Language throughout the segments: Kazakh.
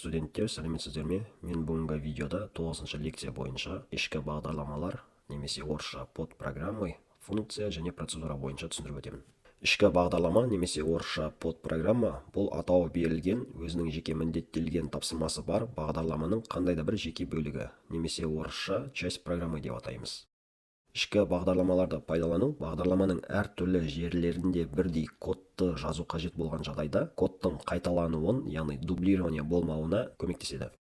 студенттер, сәлеметсіздер ме? Мен бүгінгі видеода 9-шы лекция бойынша ішкі бағдарламалар немесе орысша под программой функция және процедура бойынша түсіндіріп өтемін. Ішкі бағдарлама немесе орысша под программа бұл атауы берілген, өзінің жеке міндеттелген тапсырмасы бар бағдарламаның қандай да бір жеке бөлігі немесе орысша часть программы деп атаймыз. Ішкі бағдарламаларды пайдалану бағдарламаның әртүрлі жерлерінде бірдей кодты жазу қажет болған жағдайда кодтың қайталануын, яғни дублирование болмауына көмектеседі.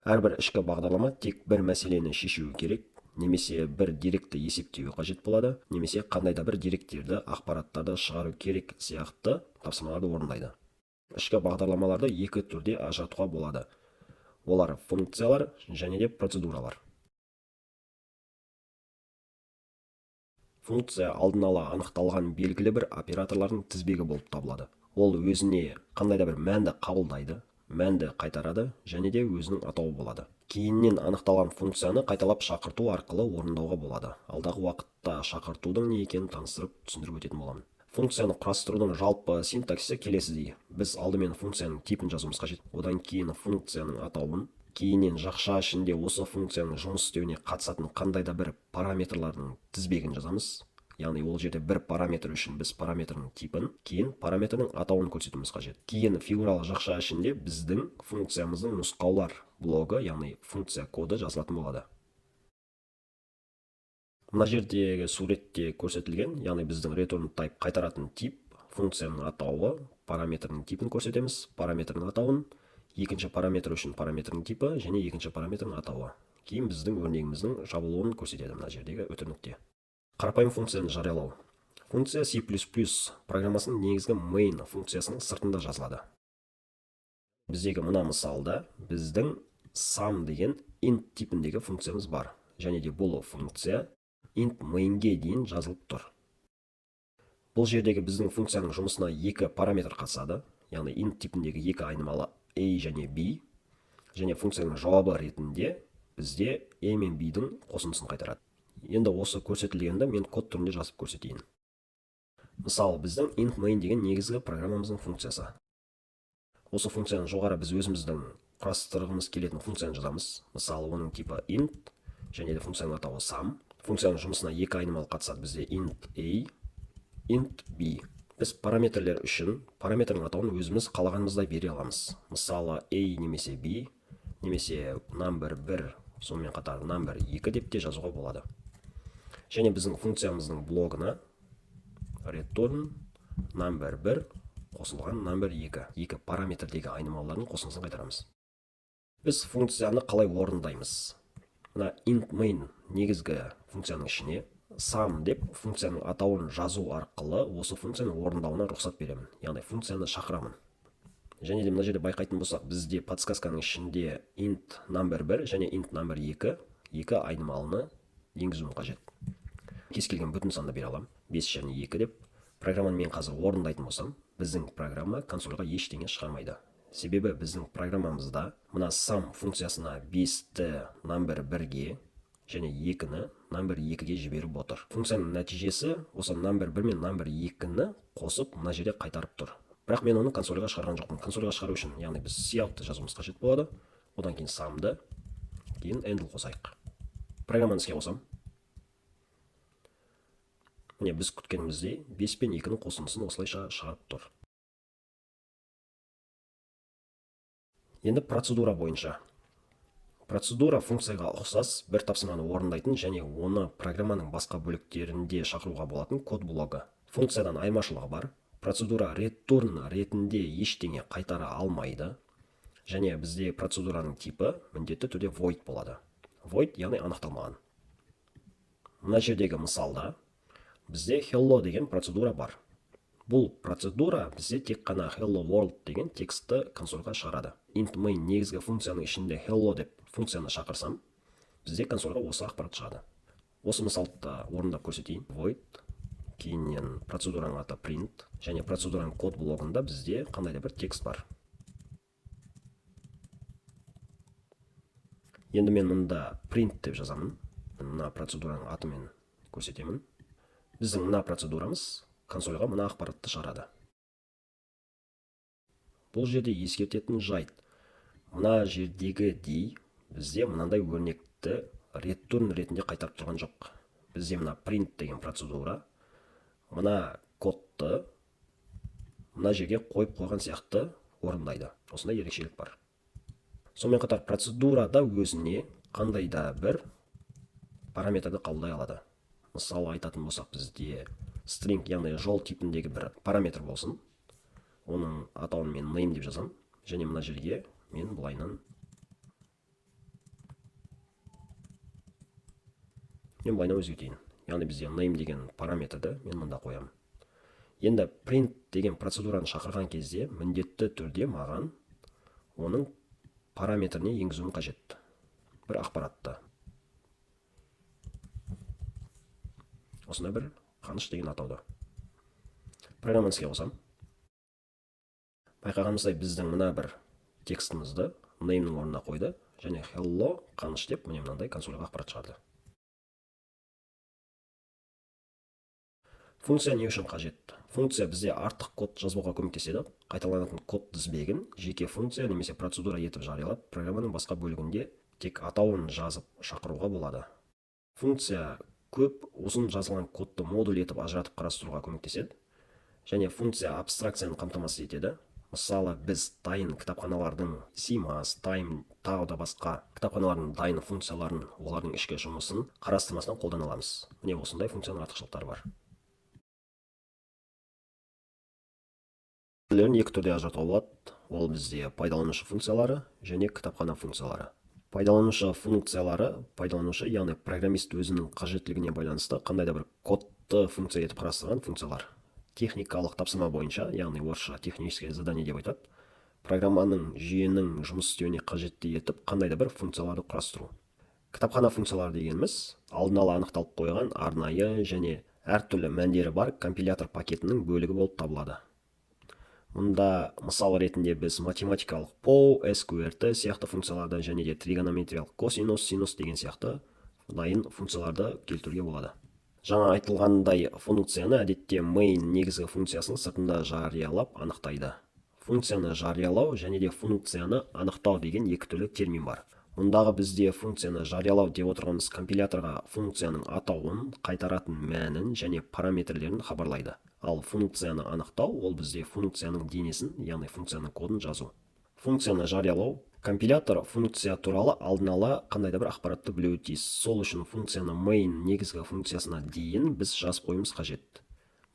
Әрбір ішкі бағдарлама тек бір мәселені шешуі керек, немесе бір деректі есептеуі қажет болады, немесе қандай да бір деректерді, ақпараттарды шығару керек сияқты тапсырмаларды орындайды. Ішкі бағдарламаларды екі түрде ажыратуға болады. Олар функциялар және де процедуралар. Функция алдын ала анықталған белгілі бір операторлардың тізбегі болып табылады. Ол өзіне қандай да бір мәнді қабылдайды, мәнді қайтарады және де өзінің атауы болады. Кейіннен анықталған функцияны қайталап шақырту арқылы орындауға болады. Алдағы уақытта шақыртудың не екенін таныстырып түсіндіріп өтетін боламын. Функцияны құрастырудың жалпы синтаксисі келесідей. Біз алдымен функцияның типін жазуымыз қажет. Одан кейін функцияның атауын, кейіннен жақша ішінде осы функцияның жұмыс істеуіне қатысатын қандай да бір параметрлардың тізбегін жазамыз. Яғни ол жерде бір параметр үшін біз параметрдің типін, кейін параметрдің атауын көрсетуіміз қажет. Кейін фигуралы жақша ішінде біздің функциямыздың нұсқаулар блогы, яғни функция коды жазылатын болады. Мына жердегі суретте көрсетілген, яғни біздің return type қайтаратын тип, функцияның атауы, параметрдің типін көрсетеміз, параметрдің атауын, екінші параметр үшін параметрдің типі және екінші параметрдің атауы. Кейін біздің өрнегіміздің жабылуын көрсетеді мына жердегі өтірнікте. Қарапайым функцияны жариялау. Функция C++ программасының негізгі main функциясының сыртында жазылады. Біздегі мына мысалда біздің sum деген int типіндегі функциямыз бар. Және де бұл функция int mainге дейін жазылып тұр. Бұл жердегі біздің функцияның жұмысына екі параметр қатысады. Яғни int типіндегі екі айнымалы a және b. Және функцияның жауабы ретінде бізде a мен b-дің қосындысын қайтарады. Енді осы көрсетілгенді мен код түрінде жазып көрсетейін. Мысалы, біздің int main деген негізгі программамыздың функциясы. Осы функцияны жоғары біз өзіміздің құрастырғымыз келетін функцияны жазамыз. Мысалы, оның типі int және де функцияның атауы sum. Функцияның жұмысына екі айнымалы қатысады бізде int a, int b. Біз параметрлер үшін параметрдің атауын өзіміз қалағанымыздай бере аламыз. Мысалы, a немесе b, немесе number 1, сонымен қатар number 2 деп те жазуға болады. Және біздің функциямыздың блогына return number 1 қосылған number 2. Екі параметрдегі айнымалылардың қосындысын қайтарамыз. Біз функцияны қалай орындаймыз? Мына int main негізгі функцияның ішіне sum деп функцияның атауын жазу арқылы осы функцияны орындауына рұқсат беремін. Яғни функцияны шақырамын. Және де мына жерде байқайтын болсақ, бізде подсказканың ішінде int number 1 және int number 2 екі айнымалыны енгізуім қажет. Кез келген бүтін санды бере аламын, 5 және 2 деп. Программаны мен қазір орындайтын болсам, біздің программа консольға ештеңе шығармайды. Себебі біздің программамызда мына sum функциясына 5-ті number 1-ге және 2-ні number 2-ге жіберіп отыр. Функцияның нәтижесі осы number 1 мен number 2-ні қосып мына жерде қайтарып тұр. Бірақ мен оны консольға шығарған жоқпын. Консольға шығару үшін, яғни біз cout-ты жазуымыз қажет болады. Одан кейін sum-ды, кейін handle қосайық. Программаны іске қосам. Міне біз күткеніміздей 5 пен 2-ні қосындысын осылайша шығарып тұр. Енді процедура бойынша. Процедура функцияға ұқсас бір тапсырманы орындайтын және оны программаның басқа бөліктерінде шақыруға болатын код блогы. Функциядан айырмашылығы бар. Процедура return ретінде ештеңе қайтара алмайды. Және бізде процедураның типі міндетті түрде void болады. Void яғни анықталмаған. Мына жердегі мысалда бізде hello деген процедура бар. Бұл процедура бізде тек қана hello world деген текстті консольға шығарады. Int main негізгі функцияның ішінде hello деп функцияны шақырсам, бізде консольға осы ақпарат шығады. Осы мысалды орындап көрсетейін. Void, кейіннен процедураның аты print, және процедураның код блогында бізде қандай да бір текст бар. Енді мен мұнда print деп жазамын. Мына процедураның атымен көрсетемін. Біздің мына процедурамыз консольға мына ақпаратты шығарады. Бұл жерде ескертетін жайт. мына жердегі дей бізде мынандай өрнекті return ретінде қайтарып тұрған жоқ. Бізде мына print деген процедура мына кодты мына жерге қойып қойған сияқты орындайды. Осындай ерекшелік бар. Сонымен қатар процедурада өзіне қандай да бір параметрді қабылдай алады. Мысалы айтатын болсақ, бізде string, яғни жол типіндегі бір параметр болсын. Оның атауын мен name деп жазам. Және мына жерге мен бұлайынан өзгертейін. Яғни бізде name деген параметрді мен мында қоямын. Енді print деген процедураны шақырған кезде міндетті түрде маған оның параметріне енгізуім қажет. Бір ақпаратты. Осындай бір қаныш деген атауды. Программаны іске қосам. Байқағанымыздай біздің мына бір текстімізді name'нің орнына қойды және hello қаныш деп міне мынандай консольға ақпарат шығарды. Функция не үшін қажет? Функция бізде артық код жазбауға көмектеседі. Қайталанатын код тізбегін жеке функция немесе процедура етіп жариялап, программаның басқа бөлігінде тек атауын жазып шақыруға болады. Функция көп ұзын жазылған кодты модуль етіп ажыратып қарастыруға көмектеседі. Және функция абстракцияны қамтамасыз етеді. Мысалы, біз дайын кітапханалардың CMAS, Time, тағы да басқа кітапханалардың дайын функцияларын, олардың ішкі жұмысын қарастырмастан қолдана аламыз. Міне осындай функцияның артықшылықтары бар. Екі түрде ажыратуға болады. Ол бізде пайдаланушы функциялары және кітапхана функциялары. Пайдаланушы функциялары, яғни программист өзінің қажеттілігіне байланысты қандай да бір кодты функция етіп қарастырған функциялар. Техникалық тапсырма бойынша, яғни орысша техническое задание деп айтады, программаның жүйенің жұмыс істеуіне қажетті етіп қандай да бір функцияларды құрастыру. Кітапхана функциялары дегеніміз алдын ала анықталып қойған арнайы және әртүрлі мәндері бар компилятор пакетінің бөлігі болып табылады. Мұнда мысал ретінде біз математикалық пол, SQRT сияқты функцияларды және де тригонометриялық косинус, синус деген сияқты дайын функцияларды келтіруге болады. Жаңа айтылғандай функцияны әдетте main негізгі функциясының сыртында жариялап анықтайды. Функцияны жариялау және де функцияны анықтау деген екі түрлі термин бар. Мұндағы бізде функцияны жариялау деп отырғанымыз компиляторға функцияның атауын, қайтаратын мәнін және параметрлерін хабарлайды. Ал функцияны анықтау ол бізде функцияның денесін, яғни функцияның кодын жазу. Функцияны жариялау. Компилятор функция туралы алдын ала қандай да бір ақпаратты білуі тиіс. Сол үшін функцияны main негізгі функциясына дейін біз жазып қоюымыз қажет.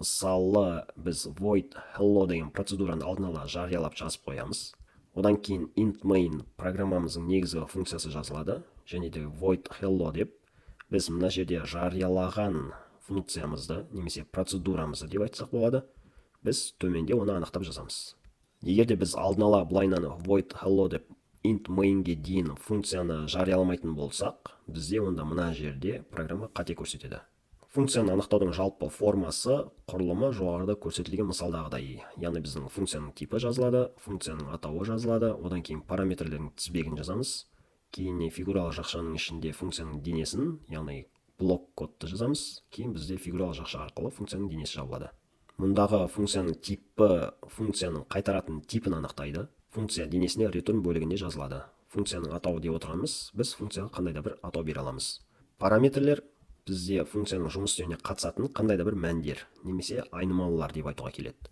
Мысалы, біз void hello деген процедураны алдын ала жариялап жазып қоямыз. Одан кейін int main программамыздың негізгі функциясы жазылады, және де void hello деп біз мына жерде жариялаған функциямызды немесе процедурамызды деп айтсақ болады, біз төменде оны анықтап жазамыз. Егер де біз алдын ала бұлайнаны void hello деп int mainге дейін функцияны жарияламайтын болсақ, бізде онда мына жерде программа қате көрсетеді. Функцияны анықтаудың жалпы формасы, құрылымы жоғарыда көрсетілген мысалдағыдай. Яғни біздің функцияның типі жазылады, функцияның атауы жазылады, одан кейін параметрлердің тізбегін жазамыз, кейін фигуралы жақшаның ішінде функцияның денесін, яғни блок кодты жазамыз, кейін бізде фигуралы жақша арқылы функцияның денесі жабылады. Мұндағы функцияның типі функцияның қайтаратын типін анықтайды. Функция денесіне return бөлігінде жазылады. Функцияның атауы деп отырғанымыз, біз функцияға қандай да бір атау бере аламыз. Параметрлер бізде функцияның жұмыс істеуіне қатысатын қандай да бір мәндер немесе айнымалылар деп айтуға келеді.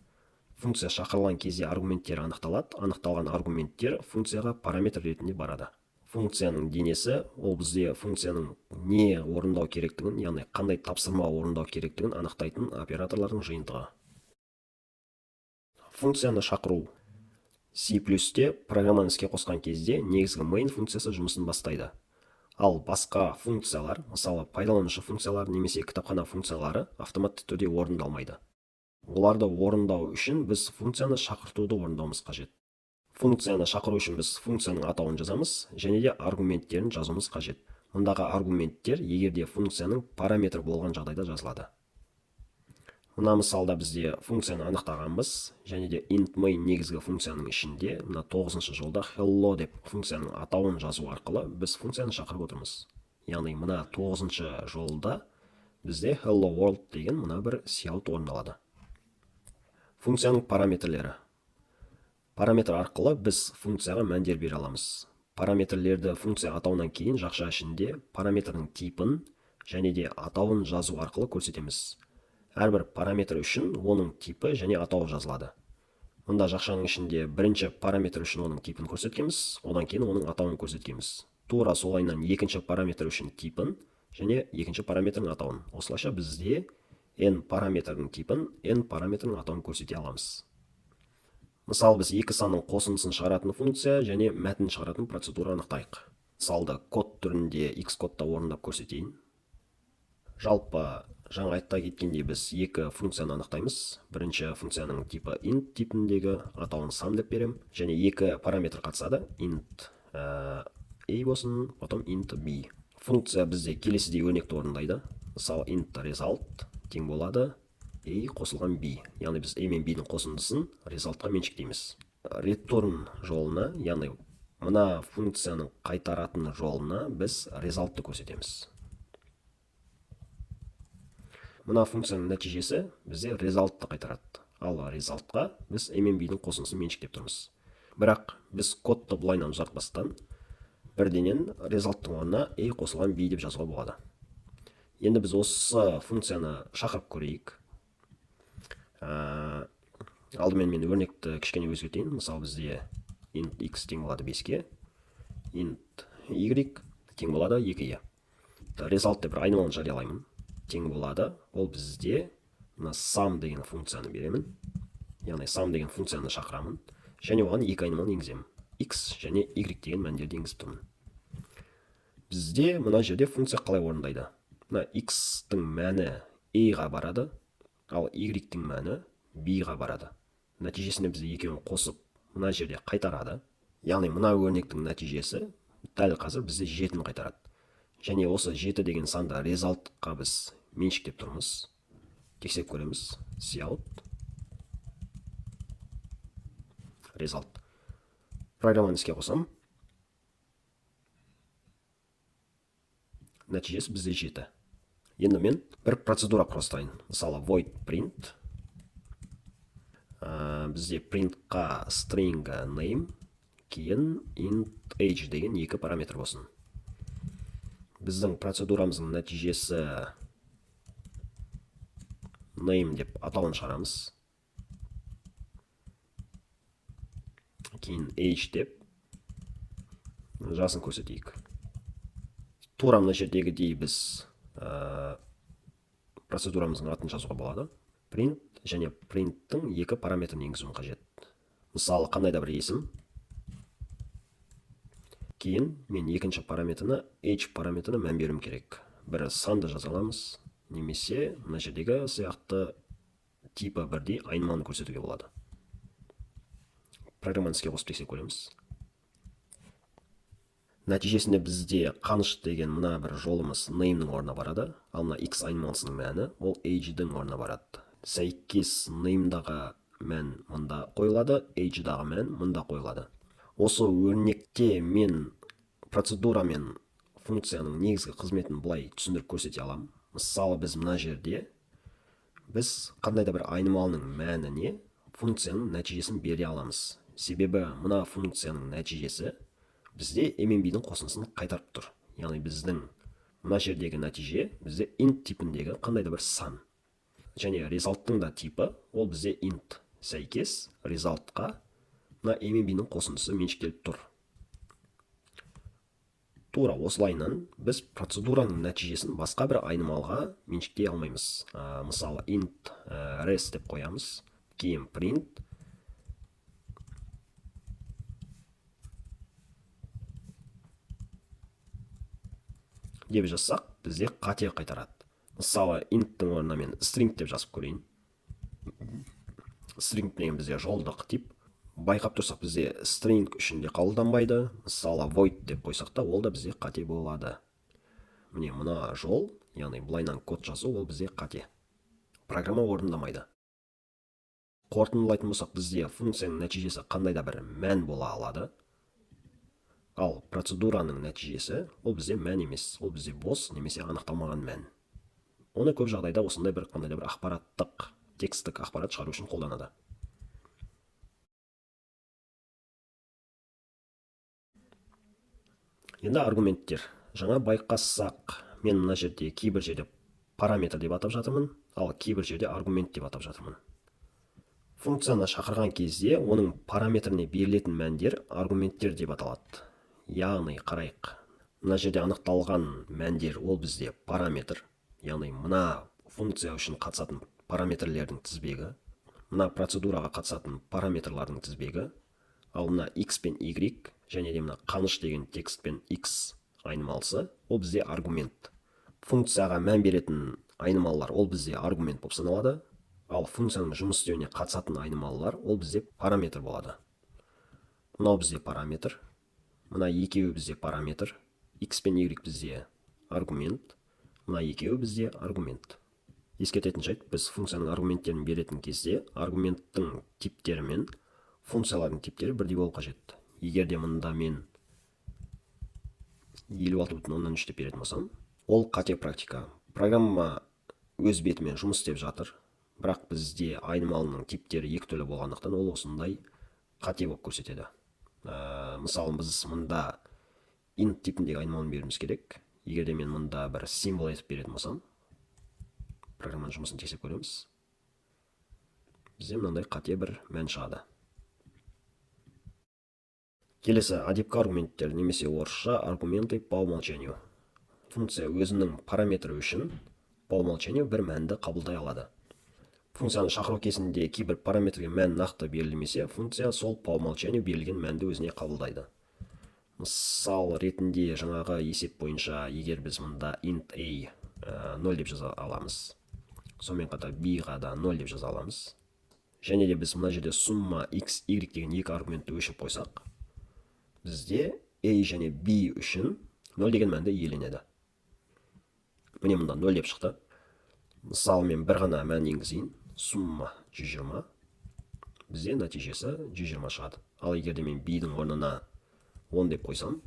Функция шақырылған кезде аргументтер анықталады. Анықталған аргументтер функцияға параметр ретінде барады. Функцияның денесі ол бізде функцияның не орындау керектігін, яғни қандай тапсырма орындау керектігін анықтайтын операторлардың жиынтығы. Функцияны шақыру. C++-те программаны іске қосқан кезде негізгі main функциясы жұмысын бастайды. Ал басқа функциялар, мысалы пайдаланушы функциялар немесе кітапхана функциялары автоматты түрде орындалмайды. Оларды орындау үшін біз функцияны шақыртуды орындауымыз қажет. Функцияны шақыру үшін біз функцияның атауын жазамыз және де аргументтерін жазуымыз қажет. Мұндағы аргументтер егерде функцияның параметр болған жағдайда жазылады. Мына мысалда бізде функцияны анықтағанбыз және де int main негізгі функцияның ішінде мына 9-шы жолда hello деп функцияның атауын жазу арқылы біз функцияны шақырып отырмыз. Яғни мына 9-шы жолда бізде hello world деген мына бір сиаут орындалады. Функцияның параметрлері. Параметр арқылы біз функцияға мәндер бере аламыз. Параметрлерді функция атауынан кейін жақша ішінде параметрдің типін және де атауын жазу арқылы көрсетеміз. Әрбір параметр үшін оның типі және атауы жазылады. Мұнда жақшаның ішінде бірінші параметр үшін оның типін көрсеткенбіз, одан кейін оның атауын көрсеткенбіз. Тура солайынан екінші параметр үшін типін және екінші параметрдің атауын. Осылайша бізде n параметрдің типін, n параметрдің атауын көрсете аламыз. Мысалы, біз екі санның қосындысын шығаратын функция және мәтін шығаратын процедура анықтайық. Мысалды код түрінде x кодта орындап көрсетейін. Жалпы жаңа айтта кеткендей біз екі функцияны анықтаймыз. Бірінші функцияның типі int типіндегі атауын sum деп берем, және екі параметр қатысады. Int a болсын, потом int b. Функция бізде келесідей өрнекті орындайды. Мысалы, int result тең болады a қосылған b. Яғни біз a мен b-дің қосындысын resultқа меншіктейміз. Return жолына, яғни мына функцияның қайтаратын жолына біз resultты көрсетеміз. Мына функцияның нәтижесі бізде resultты қайтарады. Ал resultқа біз a мен b-дің қосындысын меншіктеп тұрмыз. Бірақ біз кодты бұлайынан ұзартпастан бірденен resulttың орнына a қосылған b деп жазуға болады. Енді біз осы функцияны шақырып көрейік. Алдымен мен өрнекті кішкене өзгертейін. Мысалы, бізде int x тең болады 5-ке, int y тең болады 2-ге. Result деп бір айнымалыны жариялаймын. Тең болады. Ол бізде sum деген функцияны беремін. Яғни sum деген функцияны шақырамын. Және оған екі айнымалын енгіземін. X және y деген мәндерді енгізіп тұрмын. Бізде мына жерде функция қалай орындайды? Мына x-тің мәні a-ға барады, ал y-тің мәні b-ға барады. Нәтижесіне бізде екеуін қосып, мына жерде қайтарады. Яғни мына өрнектің нәтижесі дәл қазір бізде 7-ні қайтарады. Және осы 7 деген санды resultқа біз меншіктеп тұрмыз. Тексеріп көреміз. Cout result. Программаны іске қосам. Нәтижесі бізде 7. Енді мен бір процедура құрастырайын. Мысалы, void print. Бізде printқа string name, кейін int age деген екі параметр болсын. Біздің процедурамыздың нәтижесі name деп атауын шығарамыз. Кейін age деп жасын көрсетейік. Тура мына жердегідей біз процедурамыздың атын жазуға болады. Print және printtің екі параметрін енгізуім қажет. Мысалы, қандай да бір есім. Кейін мен екінші параметріне age параметріне мән беруім керек. Бірі санды жаза аламыз, немесе мына жердегі сияқты типі бірдей айнымалыны көрсетуге болады. Программаны іске қосып тексеріп көреміз. Нәтижесінде бізде қаныш деген мына бір жолымыз name-ның орнына барады, ал мына x айнымалысының мәні ол age-дің орнына барады. Сәйкес name-дағы мән мұнда қойылады, age-дағы мән мұнда қойылады. Осы өрнекте мен процедура мен функцияның негізгі қызметін бұлай түсіндіріп көрсете аламын. Мысалы, біз мына жерде біз қандай да бір айнымалының мәніне функцияның нәтижесін бере аламыз. Себебі мына функцияның нәтижесі бізде a мен b-дің қосындысын қайтарып тұр. Яғни біздің мына жердегі нәтиже бізде int типіндегі қандай да бір сан. Және resulttың да типі ол бізде int. Сәйкес resultқа мына a мен b-ның қосындысы меншіктеліп тұр. Тура осылайынан біз процедураның нәтижесін басқа бір айнымалға меншіктей алмаймыз. Мысалы, int res деп қоямыз, кейін print. Деп жазсақ, бізде қате қайтарады. Мысалы, int-тің орнына мен string деп жазып көрейін. String деген бізде жолдық тип. Байқап тұрсақ, бізде string үшінде қабылданбайды. Мысалы, void деп қойсақ та, ол да бізде қате болады. Міне мына жол, яғни бұлайынан код жазу, ол бізде қате. Программа орындамайды. Қорытындылайтын болсақ, бізде функцияның нәтижесі қандай да бір мән бола алады. Ал процедураның нәтижесі ол бізде мән емес, ол бізде бос немесе анықталмаған мән. Оны көп жағдайда осындай бір қандай да бір ақпараттық, тексттік ақпарат шығару үшін қолданады. Енді аргументтер. Жаңа байқассақ, мен мына жерде кейбір жерде параметр деп атап жатырмын, ал кейбір жерде аргумент деп атап жатырмын. Функцияны шақырған кезде оның параметріне берілетін мәндер аргументтер деп аталады. Яғни қарайық. Мына жерде анықталған мәндер ол бізде параметр. Яғни мына функция үшін қатысатын параметрлердің тізбегі, мына процедураға қатысатын параметрлардың тізбегі, ал мына x пен y және де мына қаныш деген текст пен x айнымалысы ол бізде аргумент. Функцияға мән беретін айнымалылар ол бізде аргумент болып саналады, ал функцияның жұмыс істеуіне қатысатын айнымалылар ол бізде параметр болады. Мынау бізде параметр, мына екеуі бізде параметр, x пен y бізде аргумент, мына екеуі бізде аргумент. Ескертетін жайт, біз функцияның аргументтерін беретін кезде аргументтің типтері мен функциялардың типтері бірдей болу қажет. Егер де мұнда мен 56,3 деп беретін болсам, ол қате практика. Программа өз бетімен жұмыс істеп жатыр, бірақ бізде айнымалының типтері екі түрлі болғандықтан ол осындай қате болып көрсетеді. Мысалы, біз мұнда int типіндегі айнымалын беруіміз керек. Егер де мен мұнда бір символ етіп беретін болсам, программаның жұмысын тексеріп көреміз. Бізде мынандай қате бір мән шығады. Келесі адепкі аргументтер, немесе орысша аргументы по умолчанию. Функция өзінің параметрі үшін по умолчанию бір мәнді қабылдай алады. Функцияны шақыру кезінде кейбір параметрге мән нақты берілмесе, функция сол по умолчанию берілген мәнді өзіне қабылдайды. Мысал ретінде жаңағы есеп бойынша, егер біз мұнда int a 0 деп жаза аламыз, сонымен қатар b-ға да 0 деп жаза аламыз, және де біз мына жерде сумма x, y деген екі аргументті өшіп қойсақ, бізде a және b үшін 0 деген мәнді иеленеді. Міне мұнда 0 деп шықты. Мысалы, мен бір ғана мән енгізейін, сумма 120, бізде нәтижесі 120 шығады. Ал егер де мен b-дің орнына 10 деп қойсам,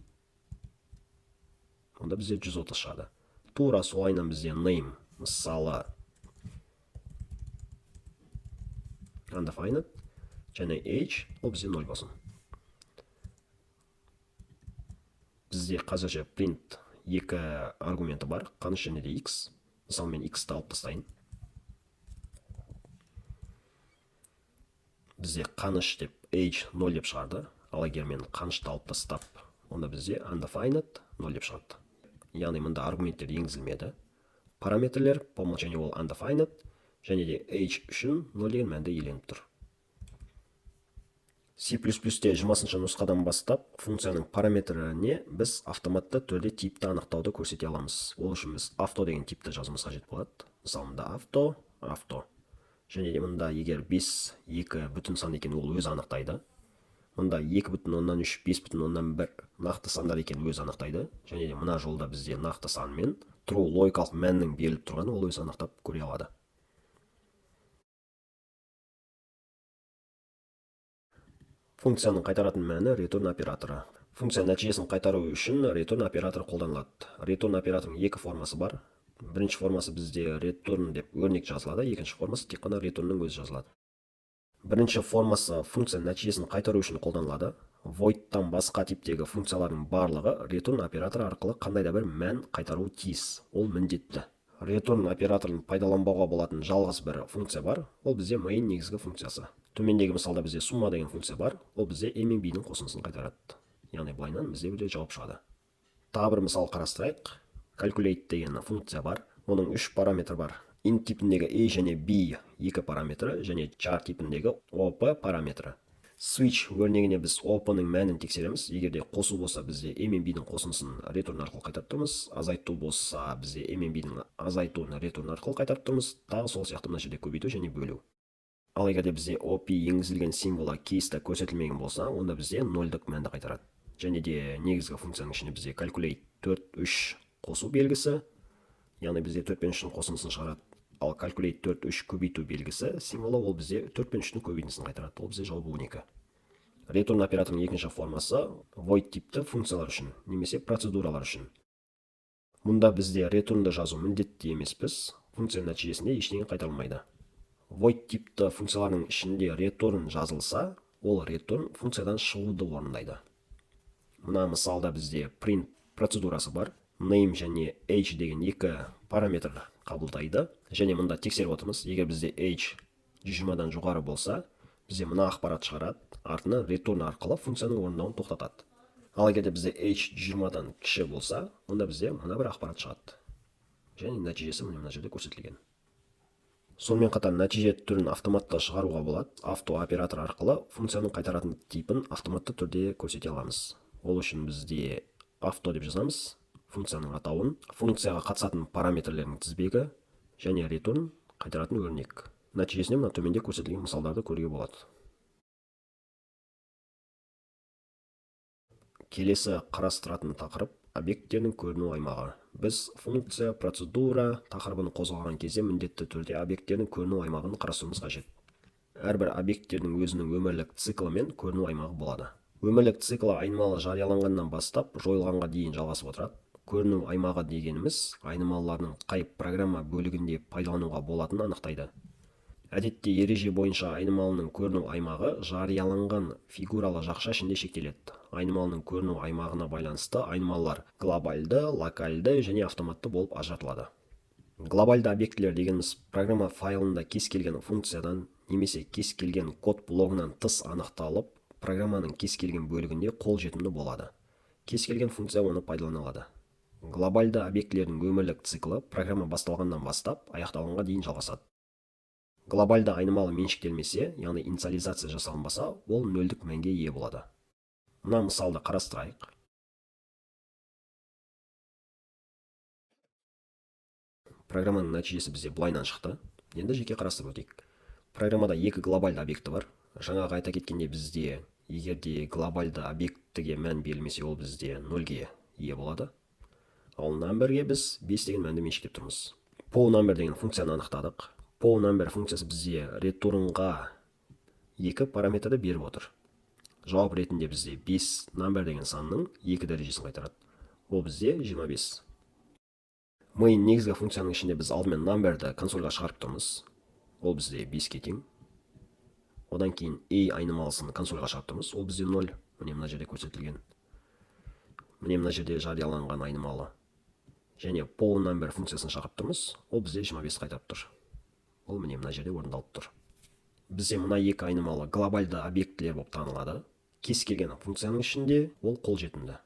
онда бізде 130 шығады. Тура солайынан бізде name, мысалы undefined, және age ол бізде 0 болсын. Бізде қазірше print екі аргументі бар, қаныш және де x. Мысалы, мен x-ті алып тастайын. Бізде қаныш деп age 0 деп шығарды. Ал егер мен қанышты алып тастап, онда бізде undefined 0 деп шығады. Яғни мұнда аргументтер енгізілмеді. Параметрлер по умолчанию ол undefined, және де age үшін 0 деген мәнді иеленіп тұр. C++-те 20-шы нұсқадан бастап функцияның параметріне біз автоматты түрде типті анықтауды көрсете аламыз. Ол үшін біз авто деген типті жазуымыз қажет болады. Мысалы, мұнда авто. Және де мұнда егер 5 2 бүтін сан екен, ол өзі анықтайды. Мұнда 2,3, 5,1 нақты сандар екен өзі анықтайды. Және де мына жолда бізде нақты сан мен true логикалық мәннің беріліп тұрғаны ол өзі анықтап көре алады. Функцияның қайтаратын мәні return операторы. Функция нәтижесін қайтару үшін return операторы қолданылады. Return операторының екі формасы бар. Бірінші формасы бізде return деп өрнек жазылады, екінші формасы тек қана returnның өзі жазылады. Бірінші формасы функция нәтижесін қайтару үшін қолданылады. Voidтан басқа типтегі функциялардың барлығы return операторы арқылы қандай да бір мән қайтаруы тиіс. Ол міндетті. Return операторын пайдаланбауға болатын жалғыз бір функция бар. Ол бізде main негізгі функциясы. Төмендегі мысалда бізде сумма деген функция бар. Ол бізде a мен b-дің қосындысын қайтарады. Яғни былайынан бізде бірде жауап шығады. Тағы бір мысал қарастырайық. Calculate деген функция бар. Оның 3 параметр бар. Int типіндегі a және b екі параметрі, және char типіндегі op параметрі. Switch өрнегіне біз op-ның мәнін тексереміз. Егер де қосу болса, бізде a мен b-дің қосындысын return арқылы қайтарып тұрмыз. Азайту болса, бізде a мен b-дің азайтуын return арқылы қайтарып тұрмыз. Тағы сол сияқты мына жерде көбейту және бөлу. Ал егер де бізде op енгізілген символы кейсті көрсетілмеген болса, онда бізде 0-дік мәнді қайтарады. Және де негізгі функцияның ішінде бізде calculate 4-3 қосу белгісі, яғни бізде 4 пен 3-дің қосындысын шығарады. Ал calculate 4-3 көбейту белгісі символы ол бізде 4 пен 3-дің көбейтіндісін қайтарады. Ол бізде жауабы 12. Return операторының екінші формасы void типті функциялар үшін, немесе процедуралар үшін. Мұнда бізде returnды жазу міндетті емеспіз, функция нәтижесінде ештеңе қайтарылмайды. Void типті функцияларының ішінде return жазылса, ол return функциядан шығуды орындайды. Мына мысалда бізде print процедурасы бар. Name және age деген екі параметр қабылдайды. Және мұнда тексеріп отырмыз. Егер бізде age 120-дан жоғары болса, бізде мына ақпарат шығарады. Артына return арқылы функцияның орындауын тоқтатады. Ал егер бізде age 120-дан кіші болса, онда бізде мына бір ақпарат шығады. Және нәтижесі мына жерде көрсетілген. Сонымен қатар нәтиже түрін автоматты шығаруға болады. Авто оператор арқылы функцияның қайтаратын типін автоматты түрде көрсете аламыз. Ол үшін бізде авто деп жазамыз, функцияның атауын, функцияға қатысатын параметрлердің тізбегі және return қайтаратын өрнек. Нәтижесінде мына төменде көрсетілген мысалдарды көруге болады. Келесі қарастыратын тақырып объекттердің көріну аймағы. Біз функция, процедура тақырыбын қозғалған кезде міндетті түрде объекттердің көріну аймағын қарастыруымыз қажет. Әрбір объекттердің өзінің өмірлік циклі мен көріну аймағы болады. Өмірлік циклі айнымалы жарияланғаннан бастап жойылғанға дейін жалғасып отырады. Көріну аймағы дегеніміз айнымалылардың қай программа бөлігінде пайдалануға болатынын анықтайды. Әдетте ереже бойынша айнымалының көріну аймағы жарияланған фигуралы жақша ішінде шектеледі. Айнымалының көріну аймағына байланысты айнымалылар глобальды, локальды және автоматты болып ажыратылады. Глобальды объектілер дегеніміз программа файлында кез келген функциядан немесе кез келген код блогынан тыс анықталып, программаның кез келген бөлігінде қолжетімді болады. Кез келген функция оны пайдалана алады. Глобальды объектілердің өмірлік циклі программа басталғаннан бастап аяқталғанға дейін жалғасады. Глобальды айнымалы меншіктелмесе, яғни инициализация жасалынбаса, ол нөлдік мәнге ие болады. Мына мысалды қарастырайық. Программаның нәтижесі бізде былайынан шықты. Енді жеке қарастырып өтейік. Программада екі глобальды объекті бар. Жаңағы айта кеткенде бізде егерде глобальды объектіге мән берілмесе, ол бізде нөлге ие болады. Ал numberге біз 5 деген мәнді меншіктеп тұрмыз. PowNumber деген функцияны анықтадық. PowNumber функциясы бізде ретурнға екі параметрді беріп отыр. Жауап ретінде бізде 5 number деген санның 2 дәрежесін қайтарады. Ол бізде 25. Main негізгі функцияның ішінде біз алдымен numberді консольға шығарып тұрмыз. Ол бізде 5-ке тең. Одан кейін a айнымалысын консольға шығарып тұрмыз. Ол бізде 0. Міне мына жерде көрсетілген. Міне мына жерде жарияланған айнымалы. Және PowNumber функциясын шығарып тұрмыз. Ол бізде 25 қайтарып тұр. Ол міне мына жерде орындалып тұр. Бізде мына екі айнымалы глобальды объектілер болып танылады. Кез келген функцияның ішінде ол қолжетімді.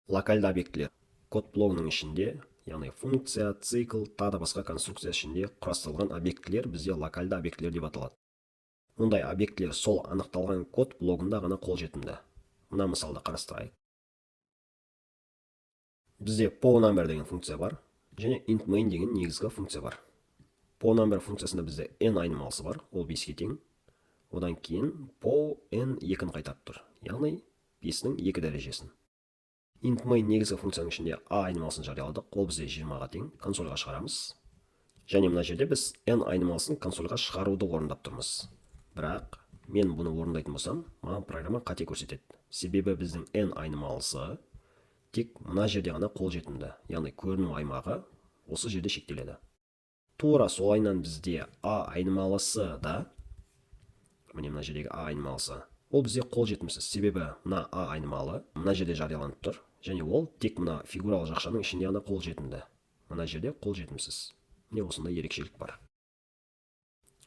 Локальды объектілер код блогының ішінде, яғни функция, цикл, тағы басқа конструкция ішінде құрастырылған объектілер бізде локальды объектілер деп аталады. Мұндай объектілер сол анықталған код блогында ғана қолжетімді. Мына мысалды қарастырайық. Бізде PowNumber деген функция бар, және intMain деген негізгі функция бар. PowNumber функциясында бізде n айнымалысы бар, ол 5-ке тең. Одан кейін pow n 2-ін қайтарып тұр, яғни 5-нің 2 дәрежесін. intMain негізгі функцияның ішінде a айнымалысын жарияладық, ол бізде 20-ға тең, консольға шығарамыз. Және мына жерде біз n айнымалысын консольға шығаруды орындап тұрмыз. Бірақ мен бұны орындайтын болсам, маған программа қате көрсетеді. Себебі біздің n айнымалысы тек мына жерде ғана қолжетімді, яғни көріну аймағы осы жерде шектеледі. Тура солайынан бізде a айнымалысы да, міне мына жердегі a айнымалысы, ол бізде қолжетімсіз. Себебі мына a айнымалы мына жерде жарияланып тұр, және ол тек мына фигуралы жақшаның ішінде ғана қолжетімді. Мына жерде қолжетімсіз. Міне осындай ерекшелік бар.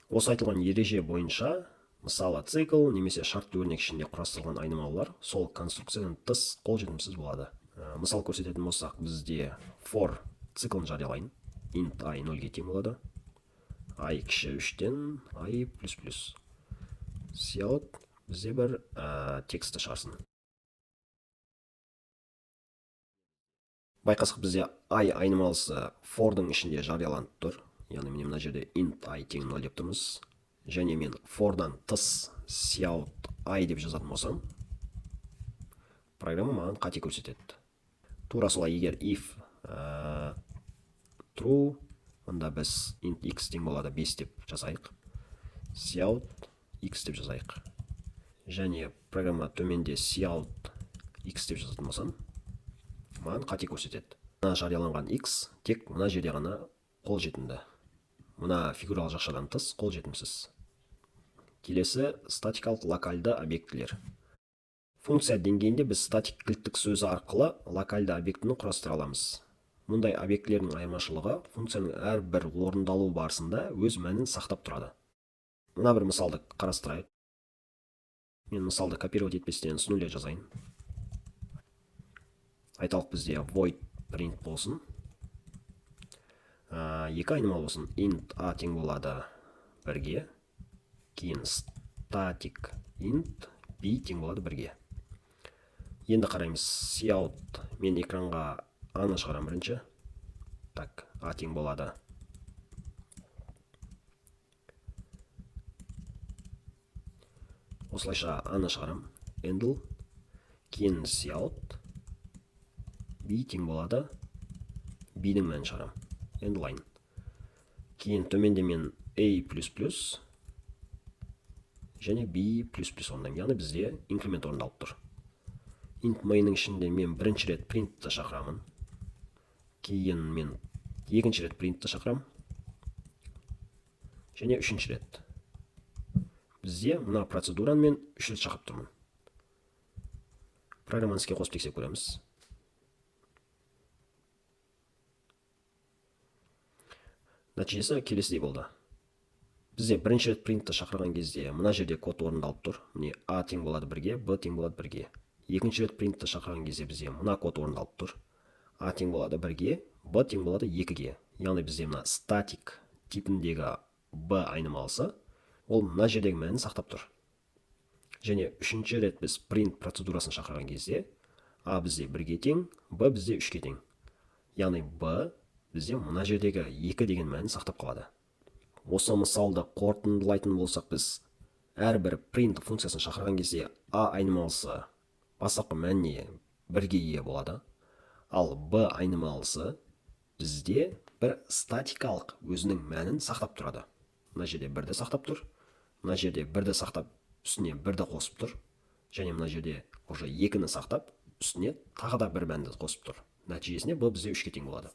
Осы айтылған ереже бойынша, мысалы цикл немесе шартты өрнек ішінде құрастырылған айнымалылар сол конструкциядан тыс қолжетімсіз болады. Мысал көрсететін болсақ, бізде for циклын жариялайын. Int i 0-ге тең болады. I кіші 3-тен i плюс. Cout бізде бір тексті шығарсын. Байқасақ, бізде i айнымалысы for'дың ішінде жарияланып тұр. Яғни мына жерде int i тең 0 деп тұрмыз. Және мен for'дан тыс cout i деп жазатын болсам, программа маған қате көрсетеді. Тура солай, егер if true, онда біз int x тең болады 5 деп жазайық. Cout x деп жазайық. Және программа төменде cout x деп жазатын болсам, маған қате көрсетеді. Мына жарияланған x тек мына жерде ғана қолжетімді. Мына фигуралы жақшадан тыс қолжетімсіз. Келесі статикалық локальды объектілер. Функция деңгейінде біз статик кілттік сөзі арқылы локальды объектіні құрастыра аламыз. Мұндай объектілердің айырмашылығы функцияның әрбір орындалу барысында өз мәнін сақтап тұрады. Мына бір мысалды қарастырайық. Мен мысалды копировать етпестен с нуля жазайын. Айталық бізде void print болсын. Екі айнымалы болсын. Int a тең болады 1-ге. Кейін static int b тең болады 1-ге. Енді қараймыз. Cout мен экранға аны шығарам бірінші. Так, a тең болады. Осылайша аны шығарам. Handle. Кейін cout b тең болады. b-дің мәнін шығарам. Endline. Кейін төменде мен a++ және b++ орындаймын. Яғни бізде инкремент орындалып тұр. Int main'ның ішінде мен бірінші рет print'ті шақырамын. Кейін мен екінші рет print'ті шақырам. Және үшінші рет. Бізде мына процедураны мен үш рет шақырып тұрмын. Программаны іске қосып тексеріп көреміз. Нәтижесі келесідей болды. Бізде бірінші рет print'ті шақырған кезде мына жерде код орындалып тұр. Міне a тең болады 1-ге, b тең болады 1-ге. Екінші рет print'ті шақырған кезде бізде мына код орындалып тұр. a тең болады 1-ге, b тең болады 2-ге. Яғни бізде мына static типіндегі b айнымалысы ол мына жердегі мәнін сақтап тұр. Және үшінші рет біз print процедурасын шақырған кезде a бізде 1-ге тең, b бізде 3-ге тең. Яғни b бізде мына жердегі 2 деген мәнін сақтап қалады. Осы мысалды қорытындылайтын болсақ, біз әрбір print функциясын шақырған кезде a айнымалысы бастапқы мәніне 1-ге ие болады. Ал b айнымалысы бізде бір статикалық өзінің мәнін сақтап тұрады. Мына жерде 1-ді сақтап тұр. Мына жерде 1-ді сақтап, үстіне 1-ді қосып тұр. Және мына жерде уже 2-ні сақтап, үстіне тағы да бір мәнді қосып тұр. Нәтижесінде b бізде 3-ге тең болады.